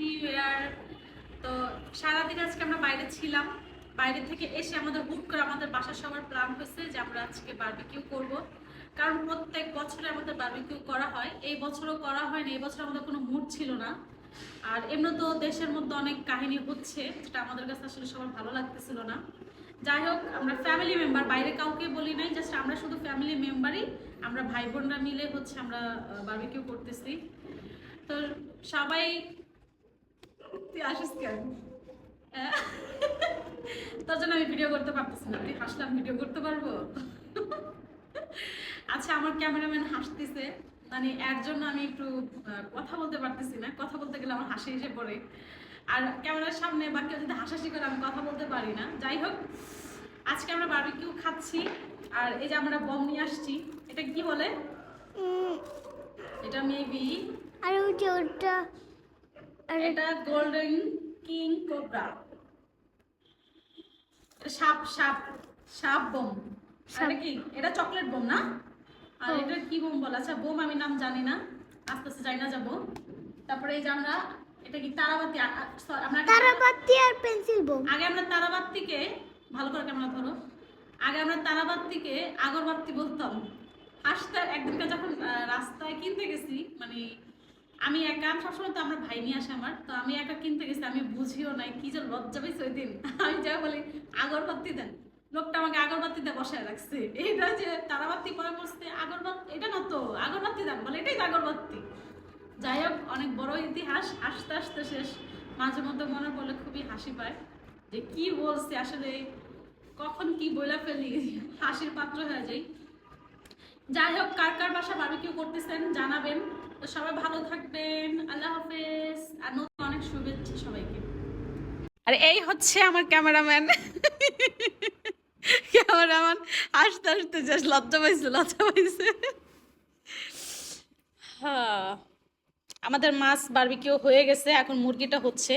New year. তো সারাদিন আজকে আমরা বাইরে ছিলাম, বাইরে থেকে এসে আমাদের হুট করে আমাদের বাসার সবার প্ল্যান হয়েছে যে আমরা আজকে বারবিকিউ করব। কারণ প্রত্যেক বছরে আমাদের বারবিকিউ করা হয়, এই বছরও করা হয়নি, এই বছর আমাদের কোনো মুড ছিল না। আর এমনি তো দেশের মধ্যে অনেক কাহিনী হচ্ছে, যেটা আমাদের কাছে আসলে সবার ভালো লাগতেছিল না। যাই হোক, আমরা ফ্যামিলি মেম্বার, বাইরে কাউকে বলি নাই, জাস্ট আমরা শুধু ফ্যামিলি মেম্বারই, আমরা ভাই বোনরা মিলে হচ্ছে আমরা বারবিকিউ করতেছি। তো সবাই, তুই আসিস কেন? তোর জন্য আমি ভিডিও করতে পারতেছি না, তুই হাসলাম ভিডিও করতে পারবো? আচ্ছা, আমার ক্যামেরাম্যান হাসতেছে, মানে এর জন্য আমি একটু কথা বলতে পারতেছি না, কথা বলতে গেলে আমার হাসি এসে পড়ে। আর ক্যামেরার সামনে বা কেউ যদি হাসাহাসি করে আমি কথা বলতে পারি না। যাই হোক, আজকে আমরা বারবিকিউ খাচ্ছি। আর এই যে আমরা বম নিয়ে আসছি, এটা কি বলে? এটা মেবি, আর ওই যে ওটা, এটা গোল্ডেন কিং কোবরা, সাপ সাপ সাপ বোম। এটা কি? এটা চকলেট বোম না? আর এটা কি বোম বলে? আচ্ছা, বোম আমি নাম জানি না, আস্তে আস্তে জানি না যাবো। তারপরে এই যে আমরা, এটা কি তারাবাতি? আমরা তারাবাতি আর পেন্সিল বোম। আগে আমরা তারাবাতিকে, ভালো করে ক্যামেরা ধরো, আগে আমরা তারাবাতিকে আগরবাতি বলতাম। আসতে একদিনকে যখন রাস্তায় কিনতে গেছি, মানে আমি একা, সবসময় তো আমরা ভাই নিয়ে আসে আমার, তো আমি একা কিনতে গেছি, আমি বুঝিও নাই, কি যে লজ্জা পেয়েছি ওই দিন। আমি যা বলি আগরবাতি দেন, লোকটা আমাকে আগরবাতিতে বসায় রাখছে। এইটা যে তারাবাতি পরে বসতে, আগরবাতি এটা না তো, আগরবাতি দেন বলে, এটাই আগরবাতি। যাই হোক, অনেক বড় ইতিহাস, আস্তে আস্তে শেষ। মাঝে মধ্যে মনে পড়লে খুবই হাসি পায় যে কি বলছে আসলে, কখন কি বইলা ফেলি, হাসির পাত্র হয়ে যাই। যাই হোক, কার কার বাসা বারবিকিউ করতেছেন জানাবেন। তো সবাই ভালো থাকবেন, আল্লাহ হাফেজ, আর নতুন অনেক শুভেচ্ছা সবাইকে। আর এই হচ্ছে আমার ক্যামেরাম্যান। ক্যামেরাম্যান আস্তে আস্তে জাস্ট লজ্জা পাইছে, লজ্জা পাইছে। হ্যাঁ, আমাদের মাছ বারবিকিউ হয়ে গেছে, এখন মুরগিটা হচ্ছে।